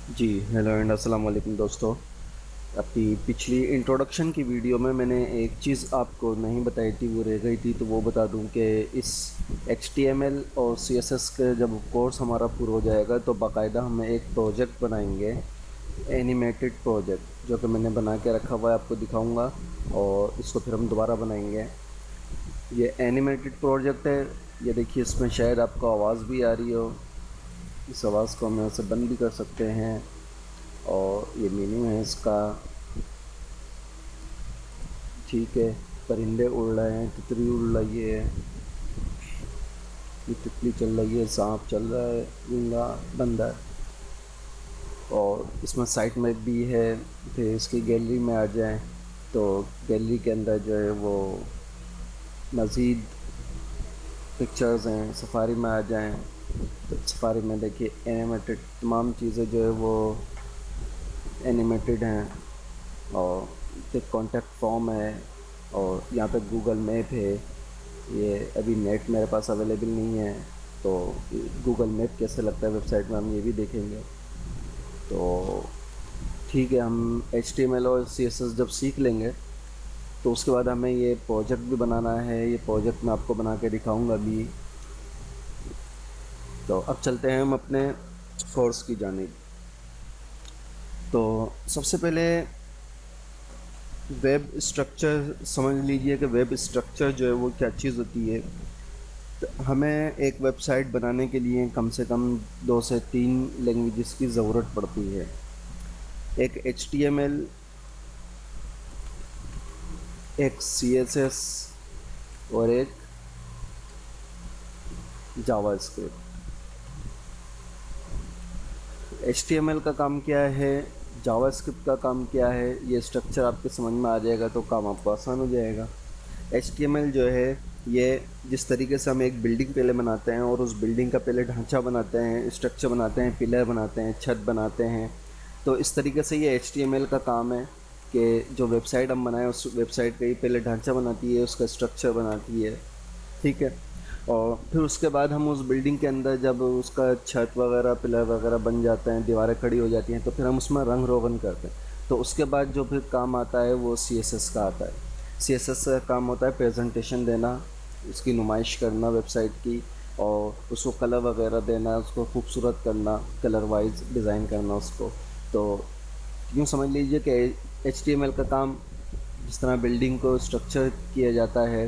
Ji, hello and अस्सलाम वालेकुम दोस्तों। अपनी पिछली इंट्रोडक्शन की वीडियो में मैंने एक चीज़ आपको नहीं बताई थी, वो रह गई थी, तो वो बता दूं कि इस HTML और CSS के जब कोर्स हमारा पूरा हो जाएगा तो बाकायदा हम एक प्रोजेक्ट बनाएंगे, एनिमेटेड प्रोजेक्ट, जो कि मैंने बना के रखा हुआ है, आपको दिखाऊंगा। और इसको फिर हम दोबारा बनाएंगे। ये एनिमेटेड प्रोजेक्ट है। ये देखिए, इसमें शायद आपको आवाज़ भी आ रही हो। इस आवाज़ को हम यहाँ से बंद भी कर सकते हैं। और ये मीनिंग है इसका। ठीक है, परिंदे उड़ रहे हैं, तितली उड़ रही है, ये तितली चल रही है, सांप चल रहा है, गूंगा बंदा है। और इसमें साइट मैप भी है। फिर इसकी गैलरी में आ जाएं तो गैलरी के अंदर जो है वो मज़ीद पिक्चर्स हैं। सफारी में आ जाएं तो सफारी में देखिए एनिमेटेड तमाम चीज़ें जो है वो एनिमेटेड हैं। और एक कॉन्टैक्ट फॉर्म है। और यहाँ पे गूगल मैप है। ये अभी नेट मेरे पास अवेलेबल नहीं है, तो गूगल मैप कैसे लगता है वेबसाइट में हम ये भी देखेंगे। तो ठीक है, हम HTML और CSS जब सीख लेंगे तो उसके बाद हमें ये प्रोजेक्ट भी बनाना है। ये प्रोजेक्ट मैं आपको बना के दिखाऊंगा अभी। तो अब चलते हैं हम अपने कोर्स की जानिब। तो सबसे पहले वेब स्ट्रक्चर समझ लीजिए कि वेब स्ट्रक्चर जो है वो क्या चीज़ होती है। तो हमें एक वेबसाइट बनाने के लिए कम से कम 2 से 3 लैंग्वेजेस की ज़रूरत पड़ती है। एक HTML, एक CSS और एक जावास्क्रिप्ट। HTML का काम क्या है, जावास्क्रिप्ट का काम क्या है, ये स्ट्रक्चर आपके समझ में आ जाएगा तो काम आपको आसान हो जाएगा। HTML जो है, ये जिस तरीके से हम एक बिल्डिंग पहले बनाते हैं और उस बिल्डिंग का पहले ढांचा बनाते हैं, स्ट्रक्चर बनाते हैं, पिलर बनाते हैं, छत बनाते हैं, तो इस तरीके से ये HTML का काम है कि जो वेबसाइट हम बनाएं उस वेबसाइट का ही पहले ढांचा बनाती है, उसका स्ट्रक्चर बनाती है। ठीक है। और फिर उसके बाद हम उस बिल्डिंग के अंदर जब उसका छत वगैरह पिलर वगैरह बन जाते हैं, दीवारें खड़ी हो जाती हैं, तो फिर हम उसमें रंग रोगन करते हैं। तो उसके बाद जो फिर काम आता है वो CSS का आता है। CSS का काम होता है प्रेजेंटेशन देना, उसकी नुमाइश करना वेबसाइट की, और उसको कलर वगैरह देना, उसको खूबसूरत करना, कलर वाइज डिज़ाइन करना उसको। तो यूँ समझ लीजिए कि HTML का काम जिस तरह बिल्डिंग को स्ट्रक्चर किया जाता है,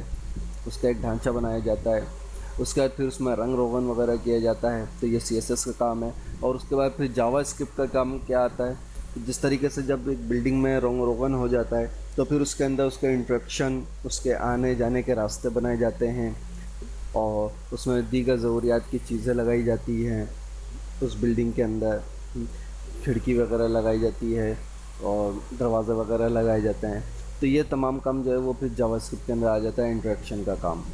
उसका एक ढांचा बनाया जाता है, उसके बाद फिर उसमें रंग रोगन वगैरह किया जाता है, तो ये CSS का काम है। और उसके बाद फिर जावास्क्रिप्ट का काम क्या आता है कि जिस तरीके से जब एक बिल्डिंग में रंग रोगन हो जाता है तो फिर उसके अंदर उसका इंट्रक्शन, उसके आने जाने के रास्ते बनाए जाते हैं, और उसमें दीगर ज़रूरियात की चीज़ें लगाई जाती हैं उस बिल्डिंग के अंदर। खिड़की वगैरह लगाई जाती है और दरवाज़े वगैरह लगाए जाते हैं। तो ये तमाम काम जो है वो फिर जावास्क्रिप्ट के अंदर आ जाता है, इंट्रैक्शन का काम।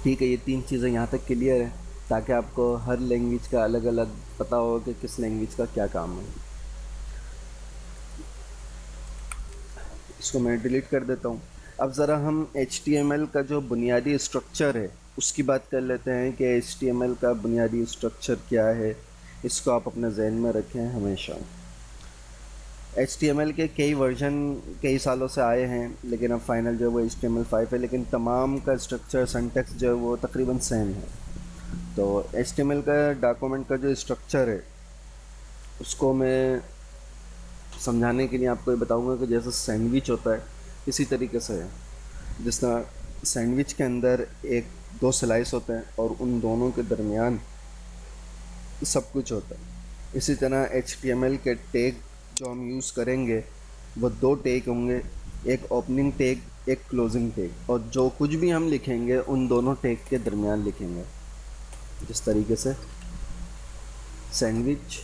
ठीक है, ये 3 चीज़ें यहाँ तक क्लियर है, ताकि आपको हर लैंग्वेज का अलग अलग पता हो कि किस लैंग्वेज का क्या काम है। इसको मैं डिलीट कर देता हूँ। अब ज़रा हम HTML का जो बुनियादी स्ट्रक्चर है उसकी बात कर लेते हैं कि HTML का बुनियादी स्ट्रक्चर क्या है। इसको आप अपने जहन में रखें हमेशा। HTML के कई वर्जन कई सालों से आए हैं, लेकिन अब फाइनल जो है वो HTML5 है, लेकिन तमाम का स्ट्रक्चर सिंटैक्स जो है वो तकरीबन सेम है। तो HTML का डॉक्यूमेंट का जो स्ट्रक्चर है उसको मैं समझाने के लिए आपको ये बताऊंगा कि जैसे सैंडविच होता है इसी तरीके से है। जिस तरह सैंडविच के अंदर एक दो स्लाइस होते हैं और उन दोनों के दरमियान सब कुछ होता है, इसी तरह HTML के टैग जो हम यूज़ करेंगे वो 2 टैग होंगे, एक ओपनिंग टैग, एक क्लोजिंग टैग, और जो कुछ भी हम लिखेंगे उन दोनों टैग के दरमियान लिखेंगे। जिस तरीके से सैंडविच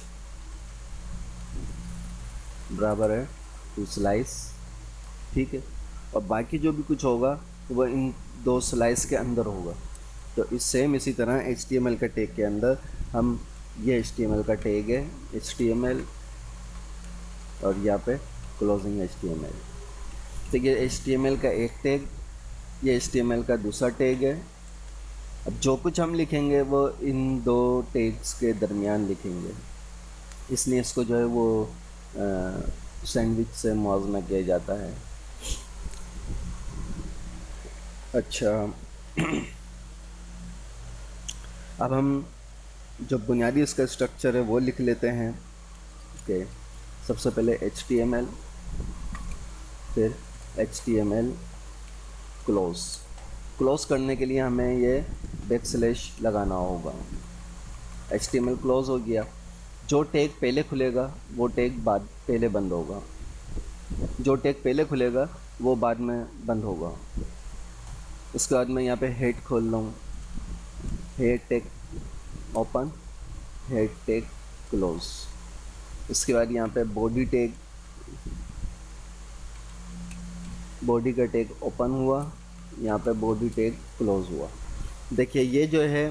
बराबर है टू स्लाइस। ठीक है। और बाकी जो भी कुछ होगा वह इन 2 स्लाइस के अंदर होगा। तो इसी तरह HTML का टैग के अंदर हम, ये HTML का टैग है HTML, और यहाँ पे क्लोजिंग HTML। तो ये HTML का एक टैग, ये HTML का दूसरा टैग है। अब जो कुछ हम लिखेंगे वो इन 2 टैग्स के दरमियान लिखेंगे। इसलिए इसको जो है वो सैंडविच से मुआवजा किया जाता है। अच्छा, अब हम जो बुनियादी इसका स्ट्रक्चर है वो लिख लेते हैं। ओके, सबसे पहले HTML, फिर HTML क्लोज। क्लोज करने के लिए हमें ये बैकस्लैश लगाना होगा। HTML क्लोज हो गया। जो टैग पहले खुलेगा वो टैग बाद पहले बंद होगा, जो टैग पहले खुलेगा वो बाद में बंद होगा। उसके बाद मैं यहाँ पे हेड खोल लूँ, head tag open, head tag close. उसके बाद यहाँ पे बॉडी टैग, बॉडी का टैग ओपन हुआ, यहाँ पे बॉडी टैग क्लोज हुआ। देखिए ये जो है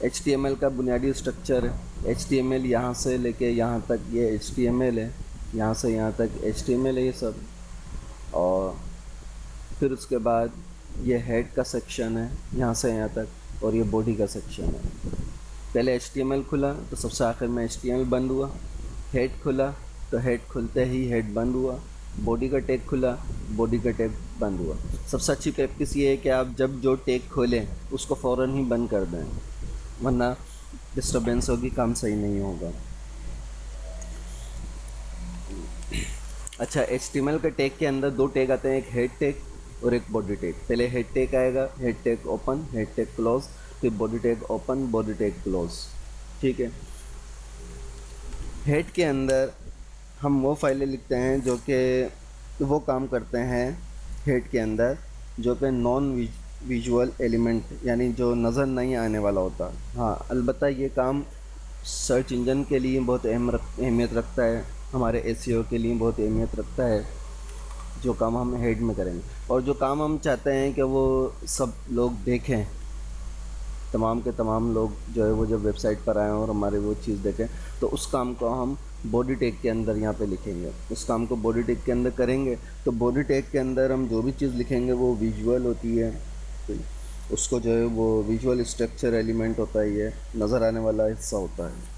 HTML का बुनियादी स्ट्रक्चर है। HTML यहाँ से लेके यहाँ तक ये HTML है, यहाँ से यहाँ तक HTML है ये सब। और फिर उसके बाद ये हेड का सेक्शन है यहाँ से यहाँ तक, और ये बॉडी का सेक्शन है। पहले HTML खुला तो सबसे आखिर में HTML बंद हुआ, हेड खुला तो हेड खुलते ही हेड बंद हुआ, बॉडी का टैग खुला, बॉडी का टैग बंद हुआ। सबसे अच्छी प्रैक्टिस ये है कि आप जब जो टैग खोलें उसको फ़ौरन ही बंद कर दें, वरना डिस्टर्बेंस होगी, काम सही नहीं होगा। अच्छा, HTML के टैग के अंदर दो टैग आते हैं, एक हेड टैग और एक बॉडी टैग। पहले हेड टैग आएगा, head tag open, head tag close, फिर body tag open, body tag close. ठीक है। हेड के अंदर हम वो फाइलें लिखते हैं जो कि वो काम करते हैं हेड के अंदर, जो कि नॉन विजुअल एलिमेंट, यानी जो नज़र नहीं आने वाला होता। हाँ, अलबत्ता ये काम सर्च इंजन के लिए बहुत अहमियत रखता है, हमारे SEO के लिए बहुत अहमियत रखता है, जो काम हम हेड में करेंगे। और जो काम हम चाहते हैं कि वो सब लोग देखें, तमाम के तमाम लोग जो है वो जब वेबसाइट पर आएँ और हमारे वो चीज़ देखें, तो उस काम को हम बॉडी टैग के अंदर यहाँ पे लिखेंगे। उस काम को बॉडी टैग के अंदर करेंगे तो बॉडी टैग के अंदर हम जो भी चीज़ लिखेंगे वो विजुअल होती है, तो उसको जो है वो विजुअल स्ट्रक्चर एलिमेंट होता है, ये नज़र आने वाला हिस्सा होता है।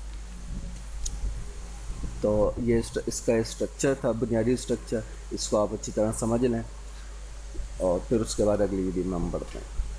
तो ये इसका स्ट्रक्चर था, बुनियादी स्ट्रक्चर। इसको आप अच्छी तरह समझ लें और फिर उसके बाद अगली वीडियो में हम बढ़ते हैं।